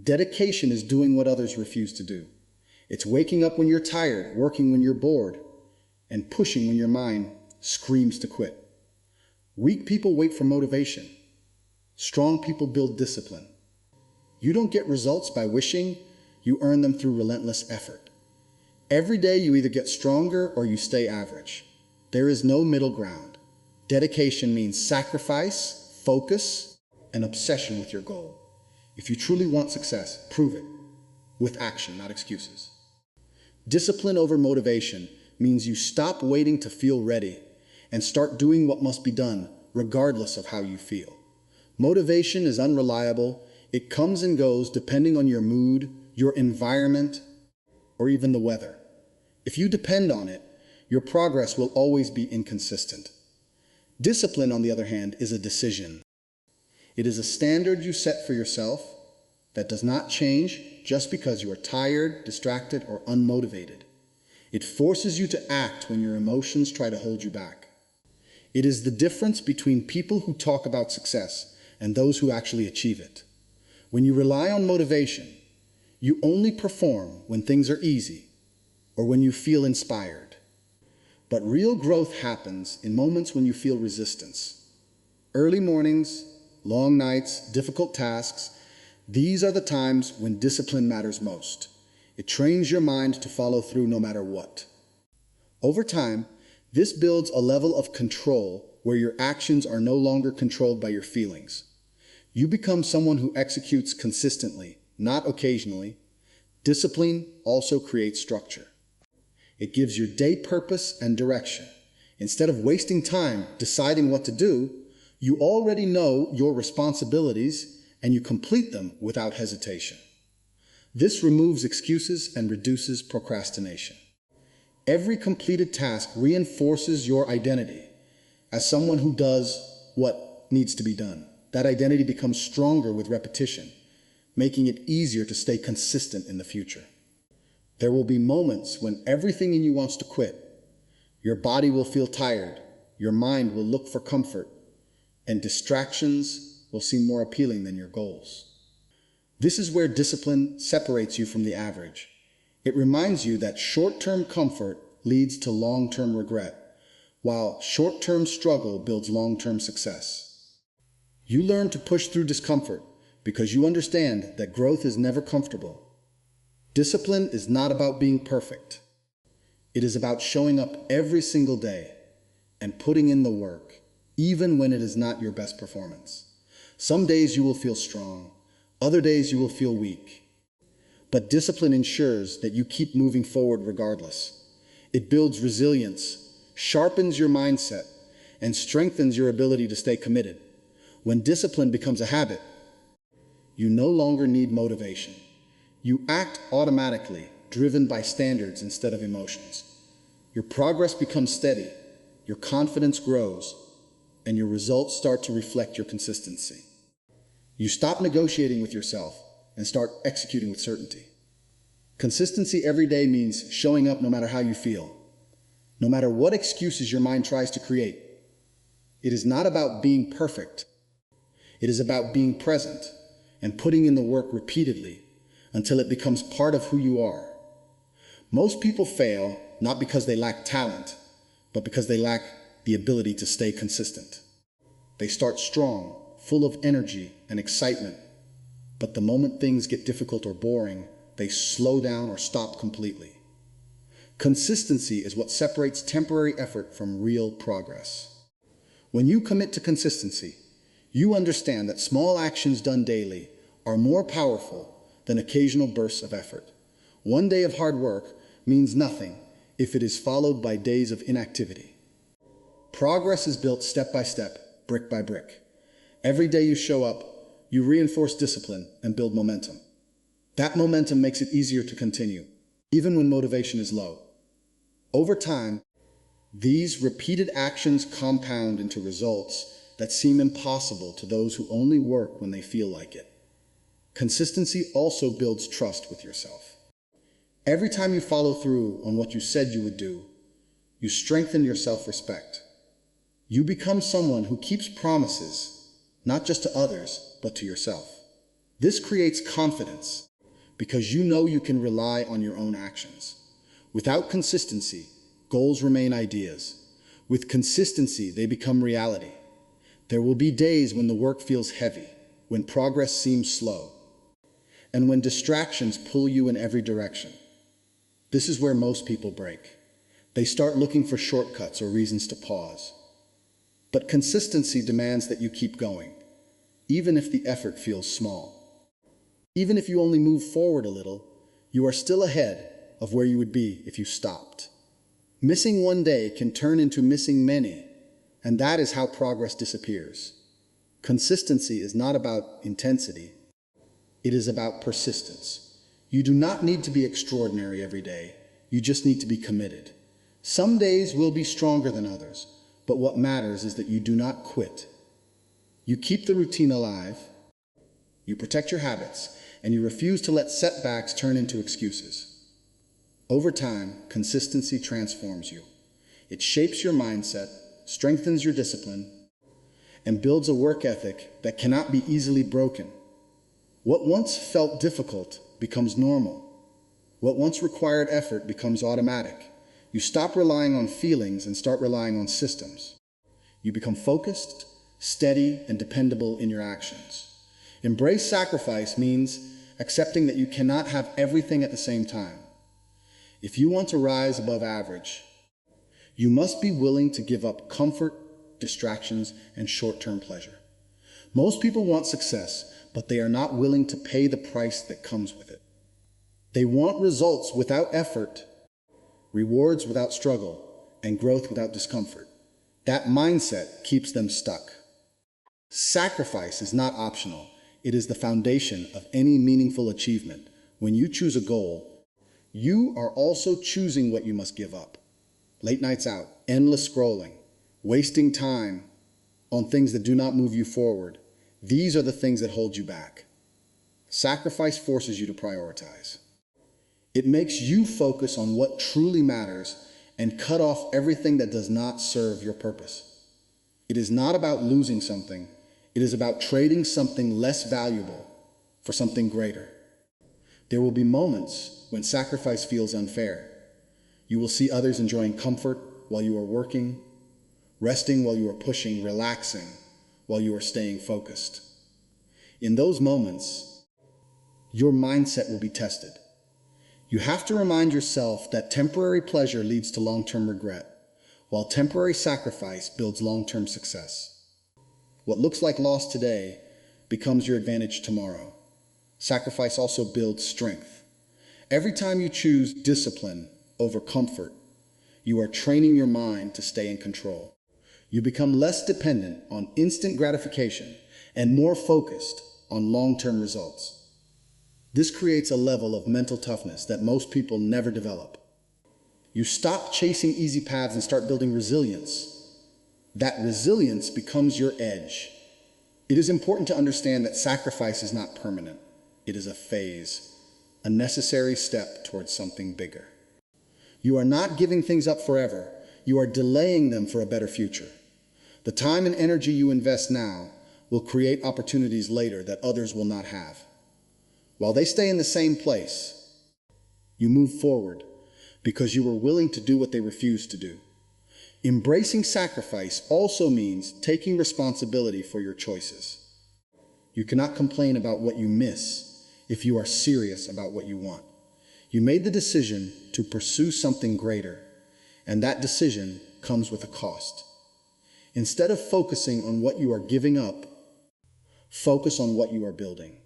Dedication is doing what others refuse to do. It's waking up when you're tired, working when you're bored, and pushing when your mind screams to quit. Weak people wait for motivation. Strong people build discipline. You don't get results by wishing, you earn them through relentless effort. Every day you either get stronger or you stay average. There is no middle ground. Dedication means sacrifice, focus, and obsession with your goal. If you truly want success, prove it. With action, not excuses. Discipline over motivation means you stop waiting to feel ready and start doing what must be done, regardless of how you feel. Motivation is unreliable. It comes and goes depending on your mood, your environment, or even the weather. If you depend on it, your progress will always be inconsistent. Discipline, on the other hand, is a decision. It is a standard you set for yourself that does not change just because you are tired, distracted, or unmotivated. It forces you to act when your emotions try to hold you back. It is the difference between people who talk about success and those who actually achieve it. When you rely on motivation, you only perform when things are easy or when you feel inspired. But real growth happens in moments when you feel resistance. Early mornings, long nights, difficult tasks, these are the times when discipline matters most. It trains your mind to follow through no matter what. Over time, this builds a level of control where your actions are no longer controlled by your feelings. You become someone who executes consistently, not occasionally. Discipline also creates structure. It gives your day purpose and direction. Instead of wasting time deciding what to do, you already know your responsibilities and you complete them without hesitation. This removes excuses and reduces procrastination. Every completed task reinforces your identity as someone who does what needs to be done. That identity becomes stronger with repetition, making it easier to stay consistent in the future. There will be moments when everything in you wants to quit. Your body will feel tired, your mind will look for comfort, and distractions will seem more appealing than your goals. This is where discipline separates you from the average. It reminds you that short-term comfort leads to long-term regret, while short-term struggle builds long-term success. You learn to push through discomfort because you understand that growth is never comfortable. Discipline is not about being perfect. It is about showing up every single day and putting in the work, even when it is not your best performance. Some days you will feel strong, other days you will feel weak. But discipline ensures that you keep moving forward regardless. It builds resilience, sharpens your mindset, and strengthens your ability to stay committed. When discipline becomes a habit, you no longer need motivation. You act automatically, driven by standards instead of emotions. Your progress becomes steady, your confidence grows, and your results start to reflect your consistency. You stop negotiating with yourself and start executing with certainty. Consistency every day means showing up no matter how you feel, no matter what excuses your mind tries to create. It is not about being perfect. It is about being present and putting in the work repeatedly until it becomes part of who you are. Most people fail not because they lack talent, but because they lack the ability to stay consistent. They start strong, full of energy and excitement, but the moment things get difficult or boring, they slow down or stop completely. Consistency is what separates temporary effort from real progress. When you commit to consistency, you understand that small actions done daily are more powerful than occasional bursts of effort. One day of hard work means nothing if it is followed by days of inactivity. Progress is built step by step, brick by brick. Every day you show up, you reinforce discipline and build momentum. That momentum makes it easier to continue, even when motivation is low. Over time, these repeated actions compound into results that seem impossible to those who only work when they feel like it. Consistency also builds trust with yourself. Every time you follow through on what you said you would do, you strengthen your self-respect. You become someone who keeps promises, not just to others, but to yourself. This creates confidence because you know you can rely on your own actions. Without consistency, goals remain ideas. With consistency, they become reality. There will be days when the work feels heavy, when progress seems slow, and when distractions pull you in every direction. This is where most people break. They start looking for shortcuts or reasons to pause. But consistency demands that you keep going, even if the effort feels small. Even if you only move forward a little, you are still ahead of where you would be if you stopped. Missing one day can turn into missing many, and that is how progress disappears. Consistency is not about intensity. It is about persistence. You do not need to be extraordinary every day. You just need to be committed. Some days will be stronger than others, but what matters is that you do not quit. You keep the routine alive, you protect your habits, and you refuse to let setbacks turn into excuses. Over time, consistency transforms you. It shapes your mindset, strengthens your discipline, and builds a work ethic that cannot be easily broken. What once felt difficult becomes normal. What once required effort becomes automatic. You stop relying on feelings and start relying on systems. You become focused, steady, and dependable in your actions. Embrace sacrifice means accepting that you cannot have everything at the same time. If you want to rise above average, you must be willing to give up comfort, distractions, and short-term pleasure. Most people want success, but they are not willing to pay the price that comes with it. They want results without effort, rewards without struggle, and growth without discomfort. That mindset keeps them stuck. Sacrifice is not optional. It is the foundation of any meaningful achievement. When you choose a goal, you are also choosing what you must give up. Late nights out, endless scrolling, wasting time on things that do not move you forward. These are the things that hold you back. Sacrifice forces you to prioritize. It makes you focus on what truly matters and cut off everything that does not serve your purpose. It is not about losing something. It is about trading something less valuable for something greater. There will be moments when sacrifice feels unfair. You will see others enjoying comfort while you are working, resting while you are pushing, relaxing while you are staying focused. In those moments, your mindset will be tested. You have to remind yourself that temporary pleasure leads to long-term regret, while temporary sacrifice builds long-term success. What looks like loss today becomes your advantage tomorrow. Sacrifice also builds strength. Every time you choose discipline over comfort, you are training your mind to stay in control. You become less dependent on instant gratification and more focused on long-term results. This creates a level of mental toughness that most people never develop. You stop chasing easy paths and start building resilience. That resilience becomes your edge. It is important to understand that sacrifice is not permanent. It is a phase, a necessary step towards something bigger. You are not giving things up forever. You are delaying them for a better future. The time and energy you invest now will create opportunities later that others will not have. While they stay in the same place, you move forward because you are willing to do what they refuse to do. Embracing sacrifice also means taking responsibility for your choices. You cannot complain about what you miss if you are serious about what you want. You made the decision to pursue something greater, and that decision comes with a cost. Instead of focusing on what you are giving up, focus on what you are building.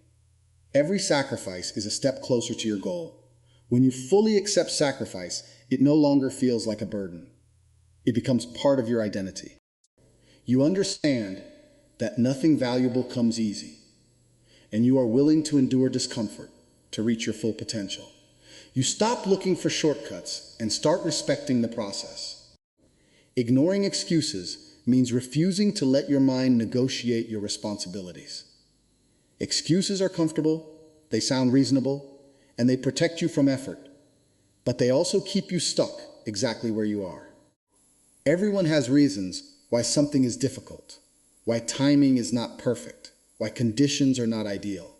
Every sacrifice is a step closer to your goal. When you fully accept sacrifice, it no longer feels like a burden. It becomes part of your identity. You understand that nothing valuable comes easy, and you are willing to endure discomfort to reach your full potential. You stop looking for shortcuts and start respecting the process. Ignoring excuses means refusing to let your mind negotiate your responsibilities. Excuses are comfortable, they sound reasonable, and they protect you from effort, but they also keep you stuck exactly where you are. Everyone has reasons why something is difficult, why timing is not perfect, why conditions are not ideal.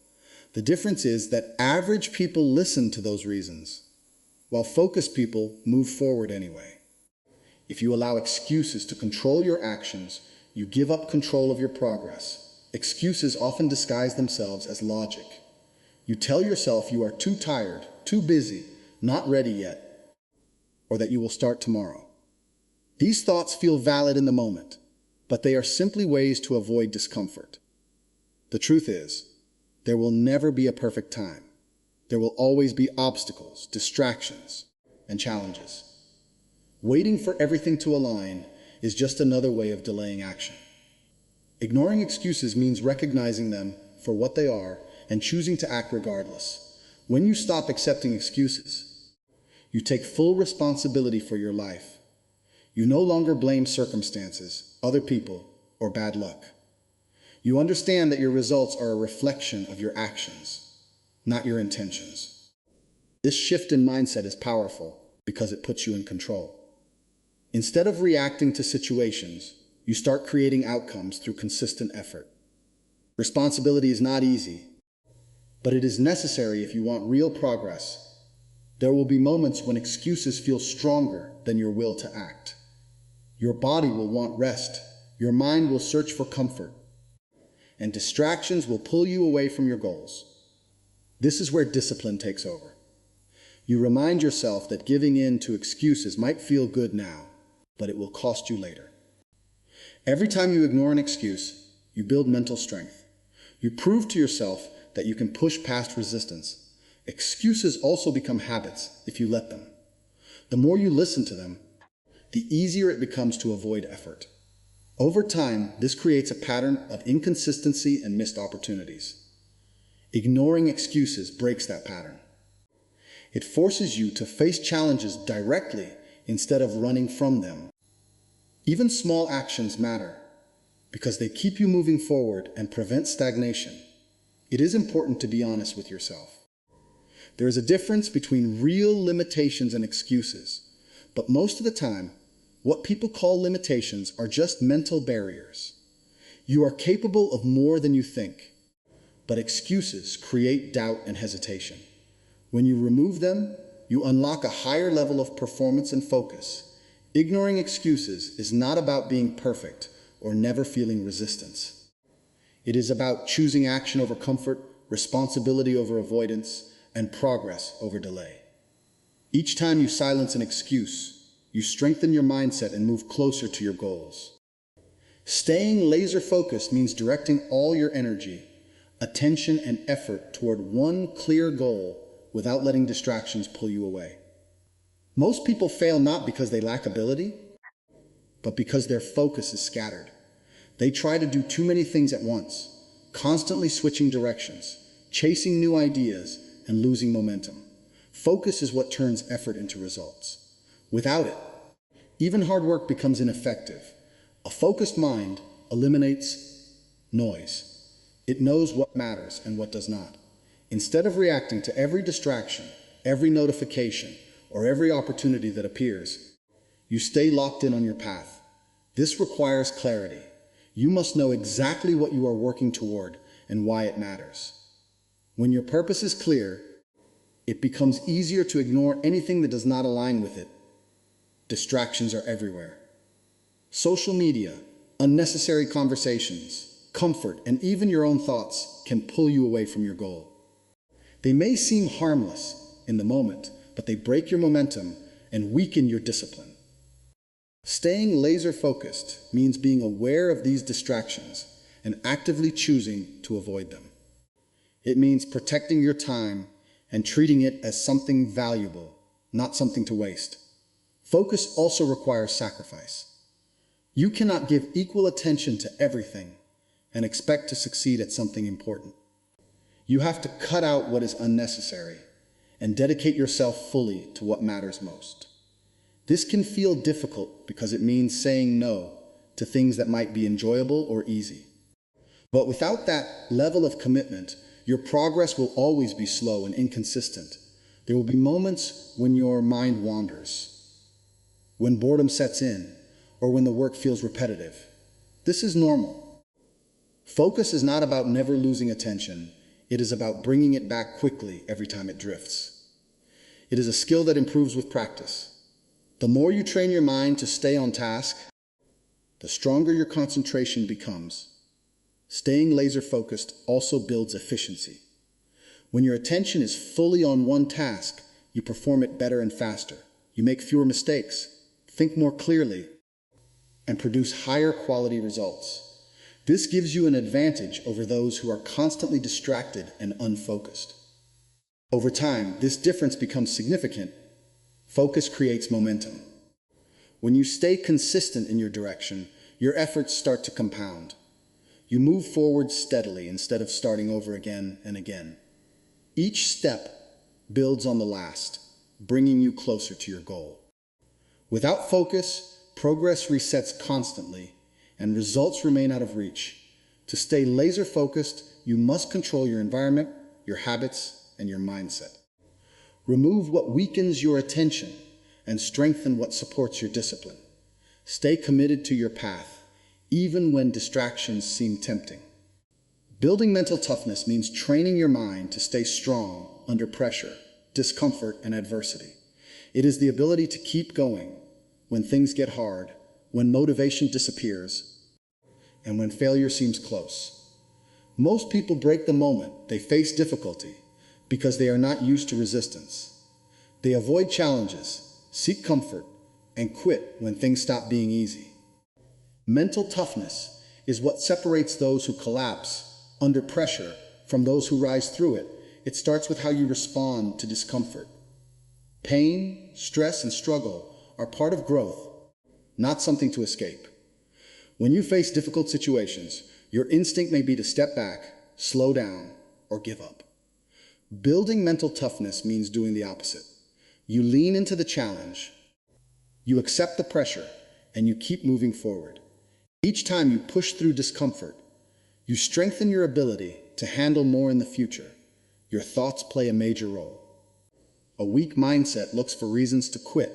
The The difference is that average people listen to those reasons, while focused people move forward anyway. If you allow excuses to control your actions, you give up control of your progress. Excuses often disguise themselves as logic. You tell yourself you are too tired, too busy, not ready yet, or that you will start tomorrow. These thoughts feel valid in the moment, but they are simply ways to avoid discomfort. The truth is, there will never be a perfect time. There will always be obstacles, distractions, and challenges. Waiting for everything to align is just another way of delaying action. Ignoring excuses means recognizing them for what they are and choosing to act regardless. When you stop accepting excuses, you take full responsibility for your life. You no longer blame circumstances, other people, or bad luck. You understand that your results are a reflection of your actions, not your intentions. This shift in mindset is powerful because it puts you in control. Instead of reacting to situations, you start creating outcomes through consistent effort. Responsibility is not easy, but it is necessary if you want real progress. There will be moments when excuses feel stronger than your will to act. Your body will want rest, your mind will search for comfort, and distractions will pull you away from your goals. This is where discipline takes over. You remind yourself that giving in to excuses might feel good now, but it will cost you later. Every time you ignore an excuse, you build mental strength. You prove to yourself that you can push past resistance. Excuses also become habits if you let them. The more you listen to them, the easier it becomes to avoid effort. Over time, this creates a pattern of inconsistency and missed opportunities. Ignoring excuses breaks that pattern. It forces you to face challenges directly instead of running from them. Even small actions matter because they keep you moving forward and prevent stagnation. It is important to be honest with yourself. There is a difference between real limitations and excuses, but most of the time, what people call limitations are just mental barriers. You are capable of more than you think, but excuses create doubt and hesitation. When you remove them, you unlock a higher level of performance and focus. Ignoring excuses is not about being perfect or never feeling resistance. It is about choosing action over comfort, responsibility over avoidance, and progress over delay. Each time you silence an excuse, you strengthen your mindset and move closer to your goals. Staying laser-focused means directing all your energy, attention, and effort toward one clear goal without letting distractions pull you away. Most people fail not because they lack ability, but because their focus is scattered. They try to do too many things at once, constantly switching directions, chasing new ideas, and losing momentum. Focus is what turns effort into results. Without it, even hard work becomes ineffective. A focused mind eliminates noise. It knows what matters and what does not. Instead of reacting to every distraction, every notification, or every opportunity that appears, you stay locked in on your path. This requires clarity. You must know exactly what you are working toward and why it matters. When your purpose is clear, it becomes easier to ignore anything that does not align with it. Distractions are everywhere. Social media, unnecessary conversations, comfort, and even your own thoughts can pull you away from your goal. They may seem harmless in the moment, but they break your momentum and weaken your discipline. Staying laser-focused means being aware of these distractions and actively choosing to avoid them. It means protecting your time and treating it as something valuable, not something to waste. Focus also requires sacrifice. You cannot give equal attention to everything and expect to succeed at something important. You have to cut out what is unnecessary and dedicate yourself fully to what matters most. This can feel difficult because it means saying no to things that might be enjoyable or easy. But without that level of commitment, your progress will always be slow and inconsistent. There will be moments when your mind wanders, when boredom sets in, or when the work feels repetitive. This is normal. Focus is not about never losing attention. It is about bringing it back quickly every time it drifts. It is a skill that improves with practice. The more you train your mind to stay on task, the stronger your concentration becomes. Staying laser-focused also builds efficiency. When your attention is fully on one task, you perform it better and faster. You make fewer mistakes, think more clearly, and produce higher quality results. This gives you an advantage over those who are constantly distracted and unfocused. Over time, this difference becomes significant. Focus creates momentum. When you stay consistent in your direction, your efforts start to compound. You move forward steadily instead of starting over again and again. Each step builds on the last, bringing you closer to your goal. Without focus, progress resets constantly, and results remain out of reach. To stay laser-focused, you must control your environment, your habits, and your mindset. Remove what weakens your attention and strengthen what supports your discipline. Stay committed to your path, even when distractions seem tempting. Building mental toughness means training your mind to stay strong under pressure, discomfort, and adversity. It is the ability to keep going when things get hard, when motivation disappears, and when failure seems close. Most people break the moment they face difficulty because they are not used to resistance. They avoid challenges, seek comfort, and quit when things stop being easy. Mental toughness is what separates those who collapse under pressure from those who rise through it. It starts with how you respond to discomfort. Pain, stress, and struggle are part of growth, not something to escape. When you face difficult situations, your instinct may be to step back, slow down, or give up. Building mental toughness means doing the opposite. You lean into the challenge, you accept the pressure, and you keep moving forward. Each time you push through discomfort, you strengthen your ability to handle more in the future. Your thoughts play a major role. A weak mindset looks for reasons to quit,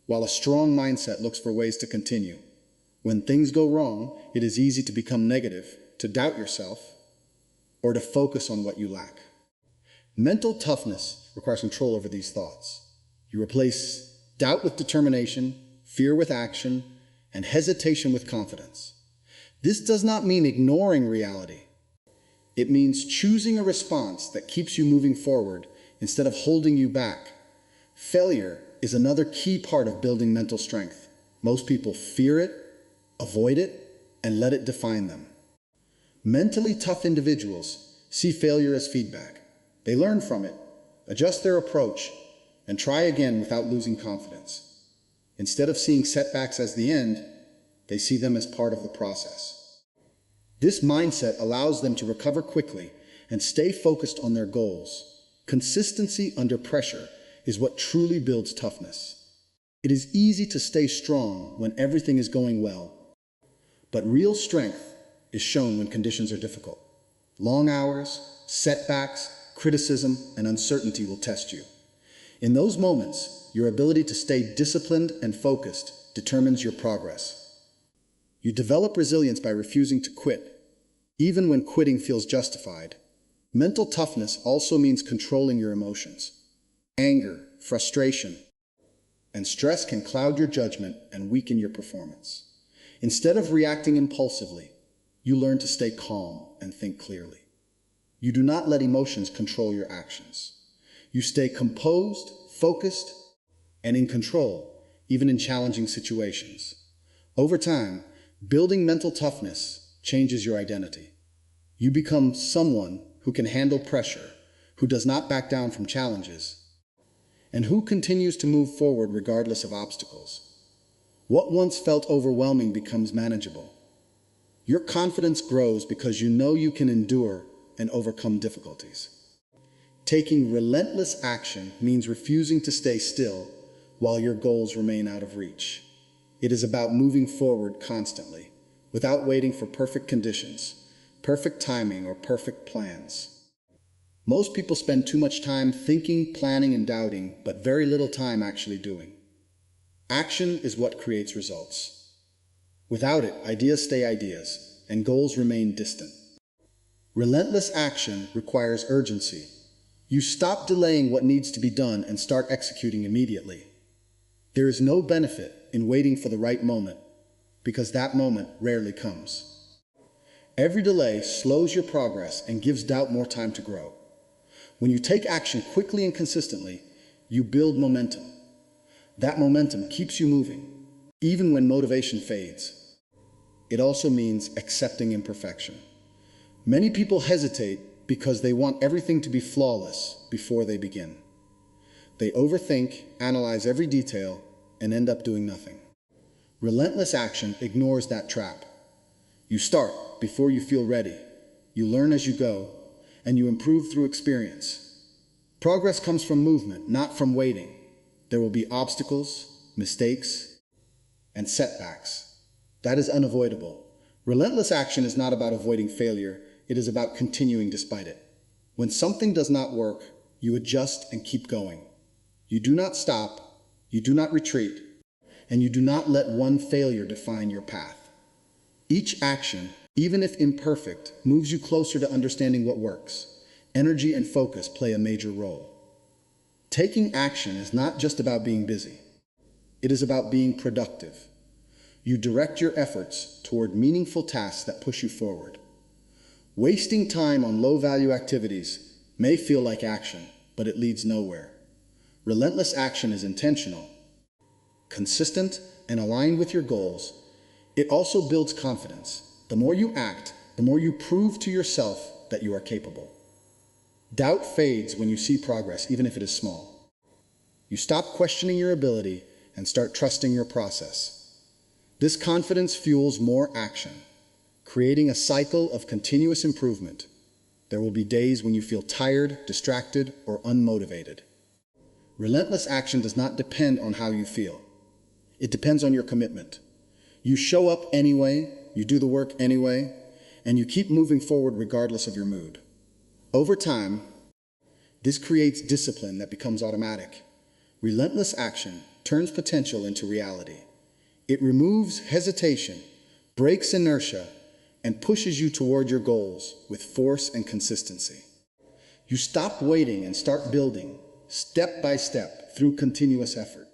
while a strong mindset looks for ways to continue. When things go wrong, it is easy to become negative, to doubt yourself, or to focus on what you lack. Mental toughness requires control over these thoughts. You replace doubt with determination, fear with action, and hesitation with confidence. This does not mean ignoring reality. It means choosing a response that keeps you moving forward instead of holding you back. Failure is another key part of building mental strength. Most people fear it, avoid it, and let it define them. Mentally tough individuals see failure as feedback. They learn from it, adjust their approach, and try again without losing confidence. Instead of seeing setbacks as the end, they see them as part of the process. This mindset allows them to recover quickly and stay focused on their goals. Consistency under pressure is what truly builds toughness. It is easy to stay strong when everything is going well, but real strength is shown when conditions are difficult. Long hours, setbacks, criticism, and uncertainty will test you. In those moments, your ability to stay disciplined and focused determines your progress. You develop resilience by refusing to quit, even when quitting feels justified. Mental toughness also means controlling your emotions. Anger, frustration, and stress can cloud your judgment and weaken your performance. Instead of reacting impulsively, you learn to stay calm and think clearly. You do not let emotions control your actions. You stay composed, focused, and in control, even in challenging situations. Over time, building mental toughness changes your identity. You become someone who can handle pressure, who does not back down from challenges, and who continues to move forward regardless of obstacles. What once felt overwhelming becomes manageable. Your confidence grows because you know you can endure and overcome difficulties. Taking relentless action means refusing to stay still while your goals remain out of reach. It is about moving forward constantly, without waiting for perfect conditions, perfect timing, or perfect plans. Most people spend too much time thinking, planning, and doubting, but very little time actually doing. Action is what creates results. Without it, ideas stay ideas, and goals remain distant. Relentless action requires urgency. You stop delaying what needs to be done and start executing immediately. There is no benefit in waiting for the right moment, because that moment rarely comes. Every delay slows your progress and gives doubt more time to grow. When you take action quickly and consistently, you build momentum. That momentum keeps you moving, even when motivation fades. It also means accepting imperfection. Many people hesitate because they want everything to be flawless before they begin. They overthink, analyze every detail, and end up doing nothing. Relentless action ignores that trap. You start before you feel ready. You learn as you go, and you improve through experience. Progress comes from movement, not from waiting. There will be obstacles, mistakes, and setbacks. That is unavoidable. Relentless action is not about avoiding failure. It is about continuing despite it. When something does not work, you adjust and keep going. You do not stop, you do not retreat, and you do not let one failure define your path. Each action, even if imperfect, moves you closer to understanding what works. Energy and focus play a major role. Taking action is not just about being busy. It is about being productive. You direct your efforts toward meaningful tasks that push you forward. Wasting time on low-value activities may feel like action, but it leads nowhere. Relentless action is intentional, consistent, and aligned with your goals. It also builds confidence. The more you act, the more you prove to yourself that you are capable. Doubt fades when you see progress, even if it is small. You stop questioning your ability and start trusting your process. This confidence fuels more action, creating a cycle of continuous improvement. There will be days when you feel tired, distracted, or unmotivated. Relentless action does not depend on how you feel. It depends on your commitment. You show up anyway, you do the work anyway, and you keep moving forward regardless of your mood. Over time, this creates discipline that becomes automatic. Relentless action turns potential into reality. It removes hesitation, breaks inertia, and pushes you toward your goals with force and consistency. You stop waiting and start building, step by step, through continuous effort.